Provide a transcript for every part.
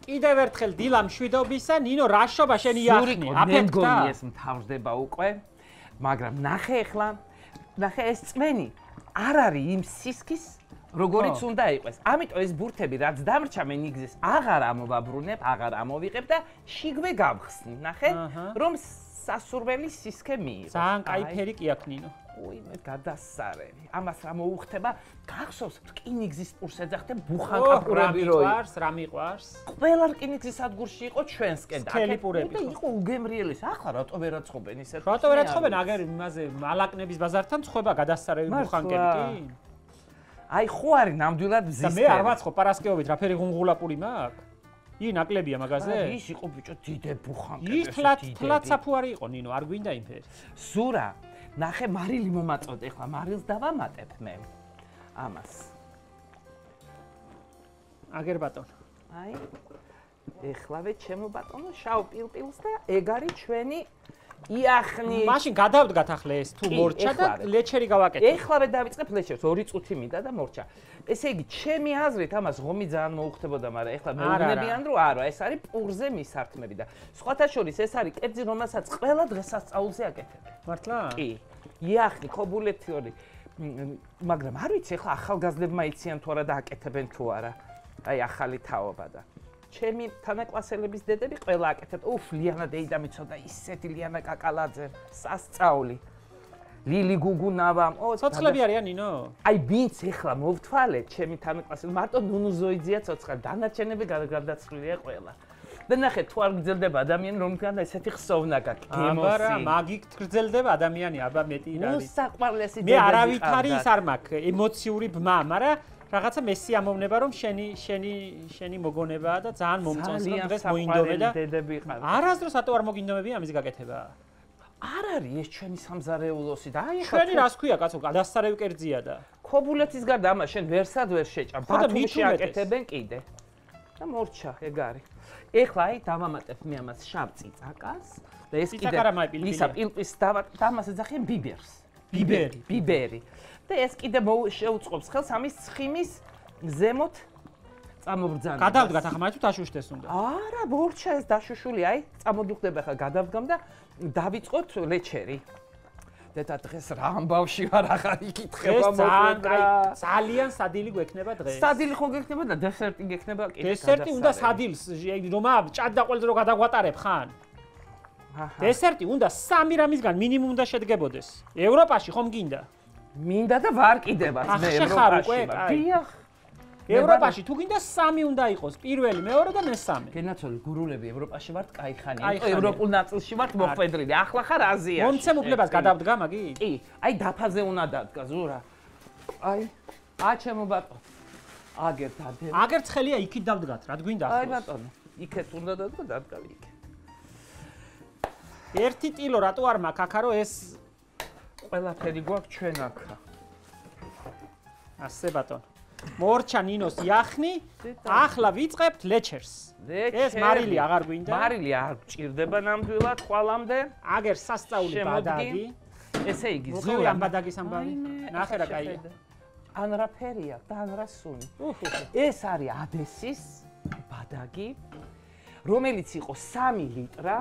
კიდევ ერთხელ დილა მშვიდობისა, ნინო რაშობა შენი იახნი. აფეთქა. ეს მთავრდება უკვე, მაგრამ ნახე ახლა, ნახე ეს წმენი არ არის იმ სისქის როგორიც უნდა იყოს. ამიტომ ეს ბურთები რაც დამრჩა მე ნიგზის აღარ ამოვაბრუნებ, აღარ ამოვიღებ და შიგვე გავხსნი. ნახე, რომ სასურველი სისქე მიიღო. ძალიან კაი ფერი კი აქვს ნინო. ой, მე გადასარევი. ამას რა მოუხდება? გახსოვს რკინიგზის პურს ეძახდნენ ბუხანკაპურები რო იყვარს, რა მიყვარს? ყველა რკინიგზის სადგურში იყო ჩვენსკენ და სქელიპურები იყო უგემრიელის. ახლა რატო ვერ აწყობენ ისეთ? რატო ვერ აწყობენ? აგერ იმაზე ალაკნების ბაზართან ცხובה გადასარევი ბუხანკები კი? აი ხო არის ნამდვილად მზის. და მე არ ვაცხობ პარასკევობით რა ფერი ღუნღულაპური მაქვს? ი ნაკლებია მაგაზე? ის იყო ბიჭო დიდე ბუხანკები. ის თლაც საფუარი იყო ნინო, არ გვინდა იმ ფერი. ზურა, ნახე მარილი მომაწოდე, ახლა მარილს დავამატებ მე. ამას. აგერ ბატონო. აი. ეხლავე ჩემო ბატონო, შავ პილპილს და ეგ არის ჩვენი იახნი. მაშინ გადავდგათ ახლა ეს თუ მორჩა და ლეჩერი გავაკეთე. ეხლავე დავიწყებ ლეჩერს, 2 წუთი მინდა და მორჩა. ესე იგი, ჩემი აზრით ამას ღომი ძალიან მოუხდებოდა, მაგრამ ეხლა მეუბნებიან რომ არა, ეს არის პურზე მისართმები და სხვათა შორის ეს არის კერძი, რომელსაც ყველა დღესასწაულზე აკეთებ. მართლა? კი. იახნი, ქობულეთიური. მაგრამ არ ვიცი, ეხლა ახალგაზრდებმა იციან თუ არა და აკეთებენ თუ არა. აი ახალი თაობა და ჩემი თანაკლასელების დედები ყველა აკეთებთ. უფ, ლიანა დეიდა მიცოდა ისეთი ლიანა კაკალაძე, სასწაული. ლილი გუგუნავა. ცოცხლები არიან ნინო? აი ვინც ეხლა მოვთვალეთ, ჩემი თანაკლასელი, მარტო ნუნუ ზოიძია ცოცხალი, დანარჩენები გადაცვლილია ყველა. და ნახე, თუ არ გრძელდება ადამიანი, რომგან ესეთი ხსოვნა გაქვს, გემოსი. აბა, მაგით გრძელდება ადამიანი, აბა მეტი რა არის. უსაყვარლესი მე არავითარი ის არ მაქვს, ემოციური ბმა, მაგრამ რაღაცა მესი ამოვნება რომ შენი მოგონებაა და ძალიან მომწონს რომ დღეს მოინდომე და არასდროს ატო არ მოგინდომები ამის გაკეთება. არ არის ეს ჩვენი სამზარეულოსი და აი ხა ჩვენი რას ქვია კაცო, გადასარევი კერძია და ქობულეთის გარდა ამას შენ ვერსად ვერ შეჭამ. ბათუმში აკეთებენ კიდე. და მორჩა ეგ არის. ეხლა აი დავამატებ მე ამას შავ წიწაკას და ეს კიდე ისა პილპის და ამას ეძახიან ბიბერს. ბიბერი. და ეს კიდე შეუწყობს ხელს ამის ცხიმის ზემოთ წამობრძანება. გადავდგათ ახლა მაინც დაშუშდეს უნდა. არა, მორჩა ეს დაშუშული, აი, წამოდუხდება ხა გადავდგამ და დავიწყოთ ლეჩერი. და დღეს რა ამბავში ვარ ახლა იკითხება მოკლედ. ძალიან სადილი გვექნება დღეს. სადილი ხო გექნება და დესერტი გექნება კიდე. დესერტი უნდა სადილს, რომა ჭადდა ყველზე რო გადაგვატარებ ხან. დესერტი უნდა 3 რამისგან მინიმუმ უნდა შედგებოდეს. ევროპაში ხომ გინდა? მინდა და ვარ კიდევაც მე ევროპაში. დიახ. ევროპაში თუ გინდა 3 უნდა იყოს, პირველი, მეორე და მესამე. გენაცოლი გურულები ევროპაში ვართ, კაი ხანია. ევროპულ ნაწილში ვართ მოხვედრილი. ახლა ხარ აზიაში. მომცემ უფლებას გადავდგა მაგი? კი, აი დაფაზე უნდა დადგა ზურა. აი, ჩემო ბატონო. აგერ დადე. აგერ ცხელია იქით დავდგათ, რა გვინდა ახლა? აი ბატონო, იქეთ უნდა დადგა, დადგავი იქ. ერთი ტილო რატო არ მაქვს აქა რომ ეს ყველაფერი გვაქვს ჩვენ აქა. ასე ბატონო. მორჩა ნინოს იახნი, ახლა ვიწყებთ ლეჩერს. ეს მარილი აღარ გვინდა? მარილი არ გჭირდება ნამდვილად ხვალამდე. აგერ სასწაული ბადაგი. ესე იგი, ზურა ამ ბადაგის ამბავი. ნახე რა კაია. ან რა ფერია და ან რა სუნი. ეს არის ადესის ბადაგი, რომელიც იყო 3 ლიტრა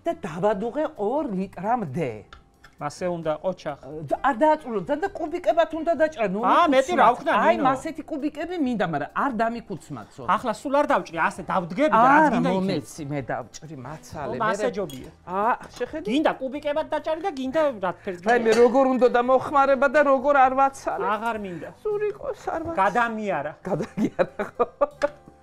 და დავადუღე 2 ლიტრამდე. მასე უნდა ოჩახ. არ დააწურულო და კუბიკებად უნდა დაჭრა. მეტი რა ვქნა ნინო. აი მასეთი კუბიკები მინდა, მაგრამ არ დამიკუცმაცო. ახლა სულ არ დავჭრი, ასე დავდგები და რაც გინდა იქ. მომეცი მე დავჭრი მაცალე. მასე ჯობია. შეხედე. გინდა კუბიკებად დაჭარი და გინდა რა ფერს. აი მე როგორ უნდა და მოხმარება და როგორ არ ვაცალე. აღარ მინდა. სურიყოს არ ვაცალე. გადამიარა. გადაგიარა ხო.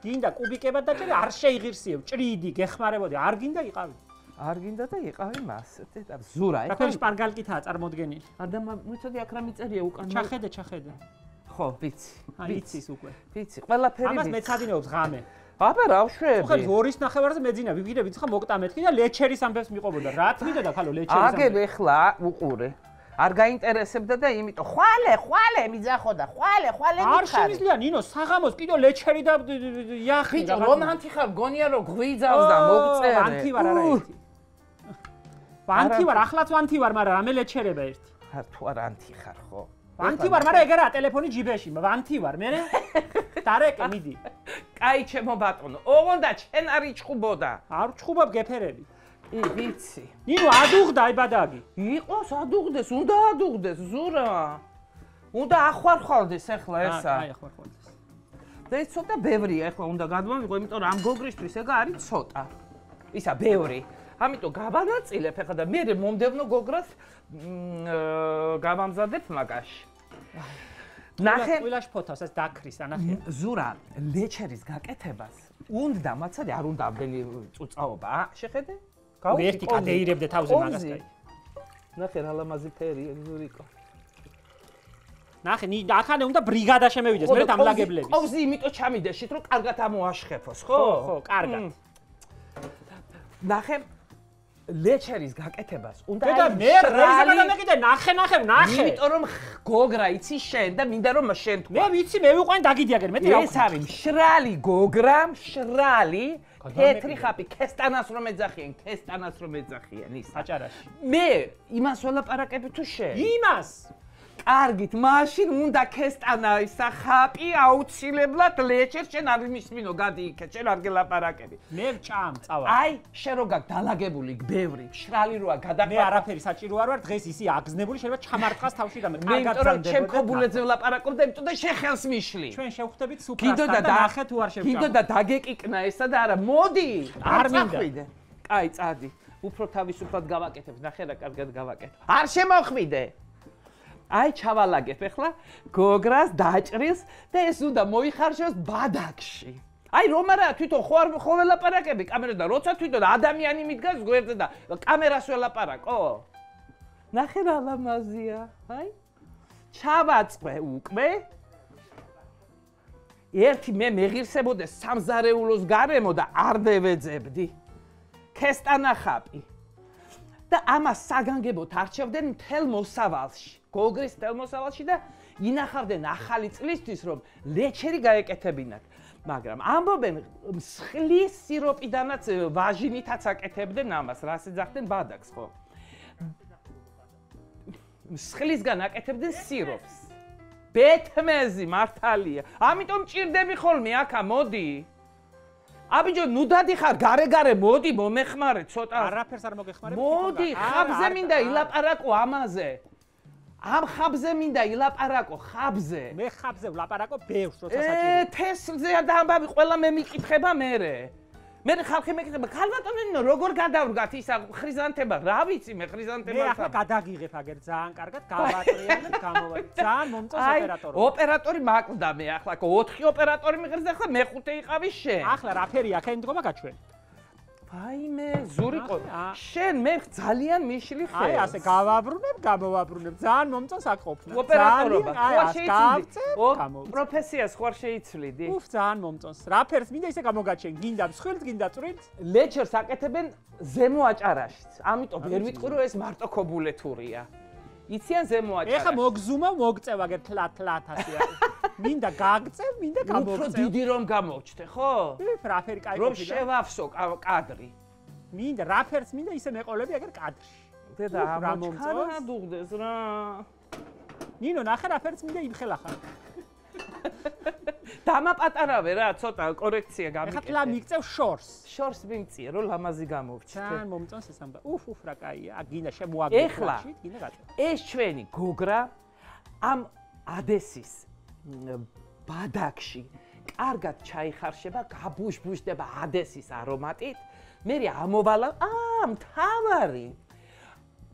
გინდა კუბიკებად დაჭარი, არ შეიღირსიებ, ჭრიდი, გეხმარებოდი, არ გინდა იყავი. არ გინდა და იყავი მასეთი და ზურა ეხლა რა სპარგალკითაა წარმოდგენილი. ადამა მიცოდი აქ რა მიწერია უკან. ჩახედე. ხო, ვიცი. ვიცის უკვე. ვიცი, ყველაფერი ვიცი. ამას მეცადინეობს ღამე. აბა რა ვშვები. ხო, 2-ის ნახევარზე მეძინა, ვიგირე ვიცი ხა მოკტა მეთქი და ლეჩერის ამბებს მიყვებოდა. რა თქმა და ხალო ლეჩერის ამბებს. აგებ ეხლა უყურე. არ გაინტერესებდა და იმიტომ ხვალე მიძახოდა, ხვალე მითხარი. არ შემიძლია ნინო, საღამოს კიდო ლეჩერი და იახი. ბიჭო, რომანტი ხარ, გონია რომ გვიძავს და მოგწერე. ანთი ვარ არა ერთი. ვანთი ვარ, ახლაც ვანთი ვარ, მაგრამ რამე ლეჩერება ერთი. ხარ თუ არ ანთი ხარ ხო? ვანთი ვარ, მაგრამ ეგ არა, ტელეფონი ჯიბეში, ვანთი ვარ, მე. დარეკე, მიდი. კაი ჩემო ბატონო. ოღონდ და ჩენ არ იჩხუბოდა. არ ჩხუბობ გეფერები. ვიცი. ნინო ადუღდა აი ბადაგი. იყოს ადუღდეს, უნდა ადუღდეს, ზურა. უნდა ახوارხვალდეს ახლა ესა. აი ახوارხვალდეს. და ეს ცოტა ბევრია ახლა უნდა გადმოვიღო, იმიტომ რომ ამ გოგრისთვის ეგ არის ცოტა. ისა ბევრი. ამიტომ გავანაწილებ ახლა და მე მომდევნო გოგრას გავამზადებ მაგაში. ნახე ყველაში ფოთავს ეს დაქრის ანახე. ზურა ლეჩერის გაკეთებას უნდა მაცადე არ უნდა ამდენი წუწაობა. შეხედე? ერთი გადეირებდე თავზე მაგას კაი. ნახე რა ლამაზი ფერია ზურიკო. ნახე ახანე უნდა ბრიგადა შემევიდეს მე დამლაგებლების. ყოვზი იმიტომ ჩამიდეშით რომ კარგად ამოაშხეფოს, ხო? ხო, კარგად. ნახე ლეჩერის გაკეთებას უნდა და მე რეჟისორ გადამეკიდე ნახე. იმიტომ რომ გოგრა იცი შენ და მინდა რომ შენ თქვა. მე ვიცი მე ვიყვანი დაგიდიაგერ მეტი რა. ეს არის მშრალი გოგრა, მშრალი თეთრი ხაპი, ქესტანას რომ ეძახიან, ის. აჭარაში. მე იმას ველაპარაკები თუ შენ? იმას. კარგით, მაშინ უნდა ქესტანა ისა ხაპი აუცილებლად ლეჩერს შენ არ მისმინო, გადი იქეთ, შენ არ გელაპარაკები. მე ვჭამ, წავა. აი, შენ რო გაკ დალაგებული ბევრი, მშრალი როა გადაყვა. მე არაფერი საჭირო არ ვარ, დღეს ისი აგზნებული, შეიძლება ჩამარტყას თავში და მე კარგად ძანდებოდა. მე ჩემ ქობულებზე ვლაპარაკობ და იმიტომ და შენ ხელს მიშლი. ჩვენ შევხვდებით სუპრასთან და ნახე თუ არ შევჭამ. კიდო და დაგეკიკნა ესა და არა, მოდი. არ მინდა. კაი, წადი. უფრო თავისუფლად გავაკეთებ, ნახე რა კარგად გავაკეთებ. არ შემოხვიდე. აი ჩავალაგებ ახლა გოგრას დაჭრის და ეს უნდა მოიხარშოს ბადაკში. აი რომ არა თვითონ ხო ველაპარაკები კამერას და როცა თვითონ ადამიანი მიდგას გვერდზე და კამერას ველაპარაკო. ნახე რა ლამაზია. აი ჩავაწყე უკვე. ერთი მე მეღირსებოდე სამზარეულოს გარემო და არ დევეძებდი. ქესტანა ხაპი. და ამას საგანგებოდ არჩევდნენ მთელ მოსავალში. გოგრის მთელ მოსავალში და ინახავდნენ ახალი წლისთვის რომ ლეჩერი გაეკეთებინათ. მაგრამ ამბობენ მსხლის სიროპიდანაც ვაჟინითაც აკეთებდნენ ამას, რას ეძახდნენ ბადაკს ხო? მსხლისგან აკეთებდნენ სიროპს. ბეთმეზი მართალია. ამიტომ ჭირდები ხოლმე აქა მოდი. აბიჯო ნუ დადიხარ გარე მოდი მომეხმარე ცოტა. არაფერს არ მოგეხმარებ. მოდი ხაბზე მინდა ილაპარაკო ამაზე. ამ ხაბზე მინდა ილაპარაკო ხაბზე. მე ხაბზე ვლაპარაკო ბევრს როცა საჭირო. თესლზე და ამბავი ყველა მე მიკითხება მერე. მე ხალხი მეკითხება ქალბატონო როგორ გადავრგათ ისა ხრიზანთება რა ვიცი მე ხრიზანთება. მე ახლა გადაგიღებ აგერ ძალიან კარგად გავატრიალებ გამოვადი. ძალიან მომწონს ოპერატორი. ოპერატორი მაკლდა მე ახლა 4 ოპერატორი მიღებს და ახლა მე-5 იყავი შენ. ახლა რა ფერი აქ ენდგომა გაჩვენ. აიმე ზურიკო შენ მე ძალიან მიშლი ხე. აი ასე გავაბრუნებ, გამოვაბრუნებ. ძალიან მომწონს აქ ყოფნა. ოპერატორობა ხوار შეიცვლი. პროფესიას ხوار შეიცვლიდი. უფ ძალიან მომწონს. რა ფერს მინდა ისე გამოგაჩენ. გინდა მსხვილთ, გინდა წვრილთ. ლეჩერს აკეთებენ ზემო აჭარაშიც. ამიტომ ვერ ვიტყვი რომ ეს მარტო ქობულეთურია. იციან ზემო აჭარაში. ეხა მოგზუმა, მოგწევ აგერ თლათ ასე არის. მინდა გაგწევ, მინდა გამოგწევ. უფრო დიდი რომ გამოვჩდე, ხო? რა ფერი კაი რომ შევავსო კადრი. მინდა რა ფერს მინდა ისე მეყოლები აგერ კადრში. დედა ამოჩქარა დუღდეს რა. ნინო ნახე რა ფერს მინდა იმხელახარ. დამაპატარავე რა, ცოტა კორექცია გამიკეთე. ეხლა მიგწევ შორს. შორს მიმწიე, რომ ლამაზი გამოვჩდე. ძალიან მომწონს ეს ამბავი. უფ რა კაია. გინდა შემოაგდე ფლაში, გინდა გაწევ. ეს ჩვენი გოგრა ამ ადესის ბადაკში კარგად ჩაიხარშება, გაბუშბუშდება ადესის არომატით. მე ამოვალა, მთავარი.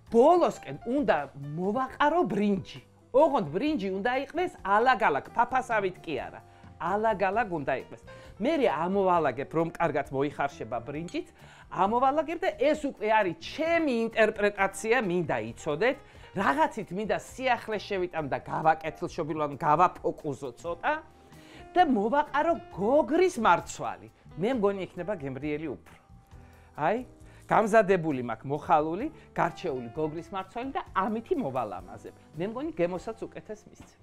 ბოლოსკენ უნდა მოვაყარო ბრინჯი. ოღონდ ბრინჯი უნდა იყდეს ალაგ-ალაგ, ფაფასავით კი არა. ალაგ-ალაგ უნდა იყდეს. მე ამოვალაგებ, რომ კარგად მოიხარშება ბრინჯით, ამოვალაგებ და ეს უკვე არის ჩემი ინტერპრეტაცია, მინდა იცოდეთ. რაღაცით მინდა სიახლე შევიტამ და გავაკეთილშობილო, გავაფოკუსო ცოტა და მოვაყარო გოგრის მარცვალი. მე მგონი იქნება გემრიელი უფრო. აი, გამზადებული მაქვს მოხალული, გარჩეული გოგრის მარცვალი და ამითი მოვალამაზებ. მე მგონი გემოსაც უკეთეს მისცემს.